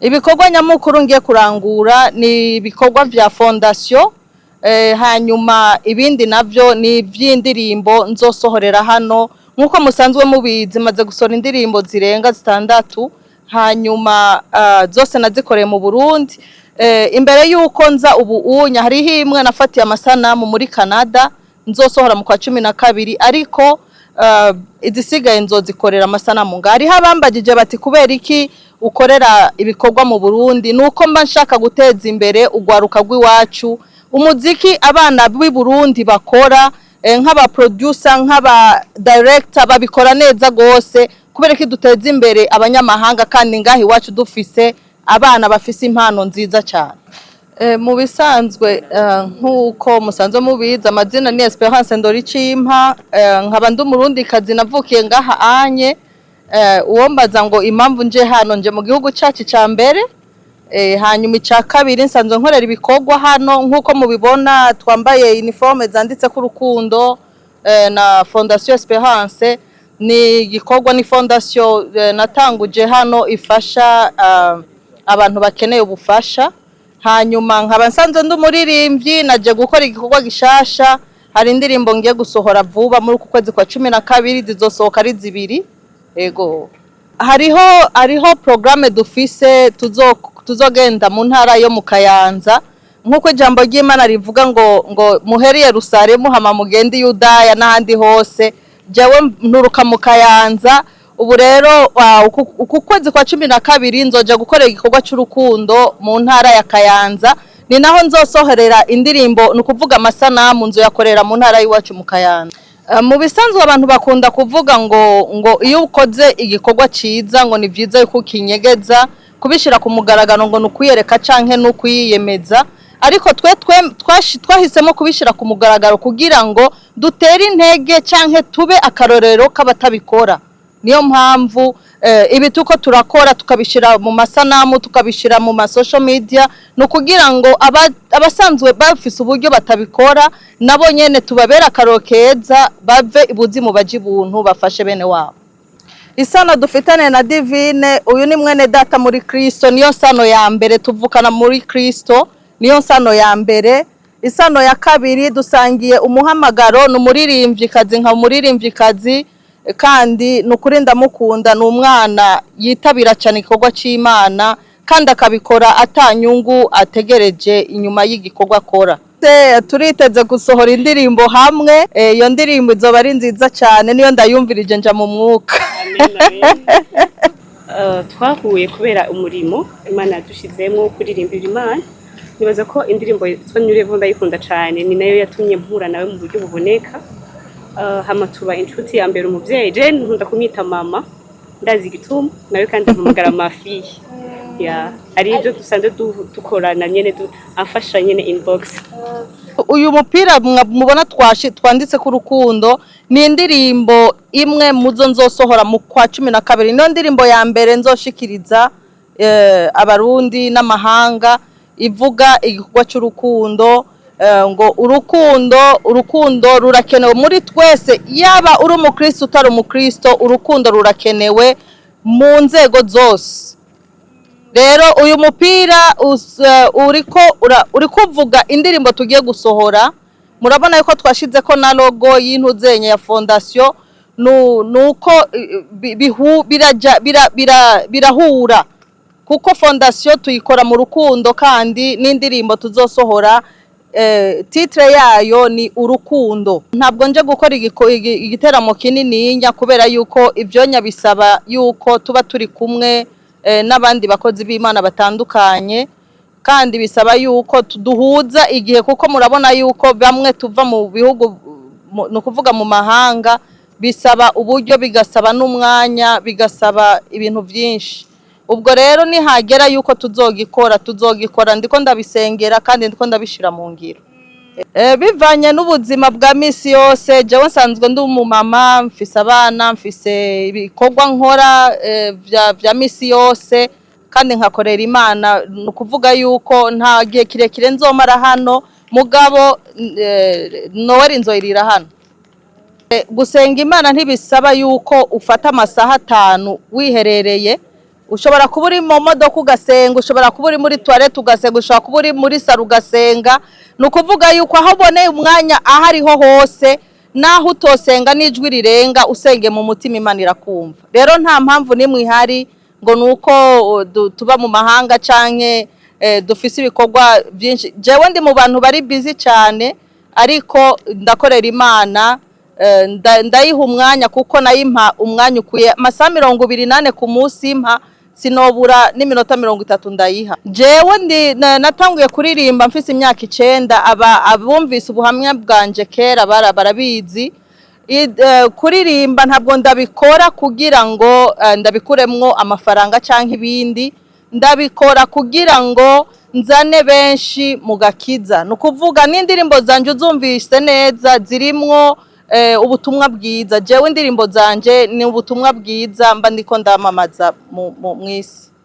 Ibikorwa nyamukuru ngiye kurangura ni ibikorwa vya fondation, hanyuma ibindi navyo ni ivy'indirimbo nzosohorera hano nkuko musanzwe mubizi, maze gusora indirimbo zirenga 6, hanyuma zose nazikoreye mu Burundi. Imbere yuko nza ubuunya hariho imwe nafatiye amasanamu muri Canada nzosohora mu kwa 12, ariko izisigaye nzozikorera amasanamu ngari. Habambagije bati kubera iki ukorera ibikorwa mu Burundi? Nuko mba nshaka guteza imbere ugwaruka rw'iwacu, umuziki abana b'i Burundi bakora, nk'aba producer nk'aba director babikora neza gose, kubera ki duteza imbere abanyamahanga kandi ngahi iwacu dufise abana bafise impano nziza cyane. Mu bisanzwe nkuko musanzwe mubiza, amazina ni Esperance Ndoricimpa, nkaba ndi Umurundi kazi navukiye ngaha anye. Uwo mbaza ngo impamvu nje hano, nje mu gihugu cyacu ca mbere, hanyuma icya kabiri nsanzwe nkorera ibikorwa hano nkuko mubibona, twambaye uniforme zanditse ku Rukundo na Fondation Esperance. Ni igikorwa, ni fondation natanguje hano ifasha abantu bakeneye ubufasha. Hanyuma nkaba nsanzwe ndi umuririmbyi, naje gukora igikorwa gishasha. Hari indirimbo ngiye gusohora vuba muri uku kwezi kwa 12 zizosohoka ari 2. Ego hariho programme dufise tuzogenda mu ntara yo mu Kayanza, nkuko ijambo ry'Imana rivuga ngo muheri Yerusalemu hama mugende Yudaya n'ahandi hose. Jewe nturuka mu Kayanza, ubu rero uku kwezi kwa 12 nzoja gukorera igikorwa cy'urukundo mu ntara ya Kayanza. Ni naho nzosoherera indirimbo, nukuvuga amasanamu nzoyakorera mu ntara y'iwacu mu Kayanza. Mu bisanzwe abantu bakunda kuvuga ngo iyo ukoze igikorwa ciza ngo ni vyiza yuko kinyegeza, kubishira ku mugaragaro ngo nukuyereka canke nukuyiyemeza, ariko twahisemo kubishira ku mugaragaro kugira ngo dutere intege canke tube akarorero k'abatabikora. Niyo mpamvu ibi tuko turakora tukabishira mu masanamu, tukabishira mu social media, no kugira ngo abasanzwe bafise uburyo batabikora nabo nyene tubabera akarokeza, bave ibuzimu baje ibuntu bafashe bene wabo. Isano dufitane na Divine, uyu ni mwene data muri Kristo, niyo sano ya mbere, tuvukana muri Kristo, niyo sano ya mbere. Isano ya kabiri dusangiye umuhamagaro, n'umuririmbyi kazi nka umuririmbyi kazi, kandi nukuri ndamukunda. Ni umwana yitabira cyane igikorwa cy'Imana kandi akabikora atanyungu ategereje inyuma y'igikorwa akora. Turiteze gusohora indirimbo hamwe, iyo ndirimbo izoba ari nziza cyane, niyo ndayumvirije nja mu mwuka. Twahuye kubera umurimo Imana yadushizemo kuririmbira Imana. Nibaza ko indirimbo Twanyurevo ndayikunda cyane, ni nayo yatumye mpura nawe mu buryo buboneka. Hama tuba inshuti ya mbere, umuvyeyi je nkunda kumwita mama, ndazi igituma nawe kandi amamagara mafi ari ibyo dusanzwe dukorana nyene, afasha nyene inbox. Uyu mupira mubona twanditse ku Rukundo ni indirimbo imwe muzo nzosohora mu kwa 12. Niyo ndirimbo ya mbere nzoshikiriza abarundi n'amahanga ivuga igikorwa cy'urukundo, ngo urukundo rurakenewe muri twese, yaba uri umukristo utari umukristo, urukundo rurakenewe mu nzego zose. Rero uyu mupira uri kuvuga indirimbo tugiye gusohora. Murabona yuko twashize ko na logo y'intuzenye ya fondation, nuko birahura kuko fondation tuyikora mu rukundo, kandi n'indirimbo tuzosohora titre yayo ni urukundo. Ntabwo nje gukora igiteramo kinini nya, kubera yuko ivyonya bisaba yuko tuba turi kumwe n'abandi bakozi b'Imana batandukanye, kandi bisaba yuko duhuza igihe, kuko murabona yuko bamwe tuva mu bihugu, no kuvuga mu mahanga, bisaba uburyo, bigasaba n'umwanya, bigasaba ibintu byinshi. Ubwo rero nihagera yuko tuzogikora, ndiko ndabisengera kandi ndiko ndabishira mu ngiro. Bivanye n'ubuzima bwa misi yose, jewe nsanzwe ndi umumama, mfise abana, mfise ibikorwa nkora vya misi yose, kandi nkakorera Imana. Nukuvuga yuko nta gihe kirekire nzomara hano, mugabo Noel nzoyirira hano. Gusenga Imana ntibisaba yuko ufata amasaha 5 wiherereye ushobora kuba uri mu modoka ugasenga, ushobora kuba uri muri toilette ugasenga, ushobora kuba uri muri saro ugasenga. Ni ukuvuga yuko aho uboneye umwanya aho ariho hose, naho utosenga n'ijwi rirenga, usenge mu mutima Imana irakumva. Rero nta mpamvu nimwe ihari ngo nuko tuba mu mahanga canke dufise ibikorwa byinshi. Jewe ndi mu bantu bari busy cyane, ariko ndakorera Imana, ndayiha umwanya kuko nayimpa umwanya ukuye. Amasaha 28 ku munsi impa, sinobura n'iminota 30 ndayiha. Jewe natanguye kuririmba mfise imyaka 9. Abumvise ubuhamya bwanje kera barabizi. Kuririmba ntabwo ndabikora kugira ngo ndabikuremwo amafaranga canke ibindi, ndabikora kugira ngo nzane benshi mu gakiza. Nukuvuga n'indirimbo zanje uzumvise neza zirimwo ubutumwa bwiza. Jewe indirimbo zanje ni ubutumwa bwiza mba ndiko ndamamaza mu isi.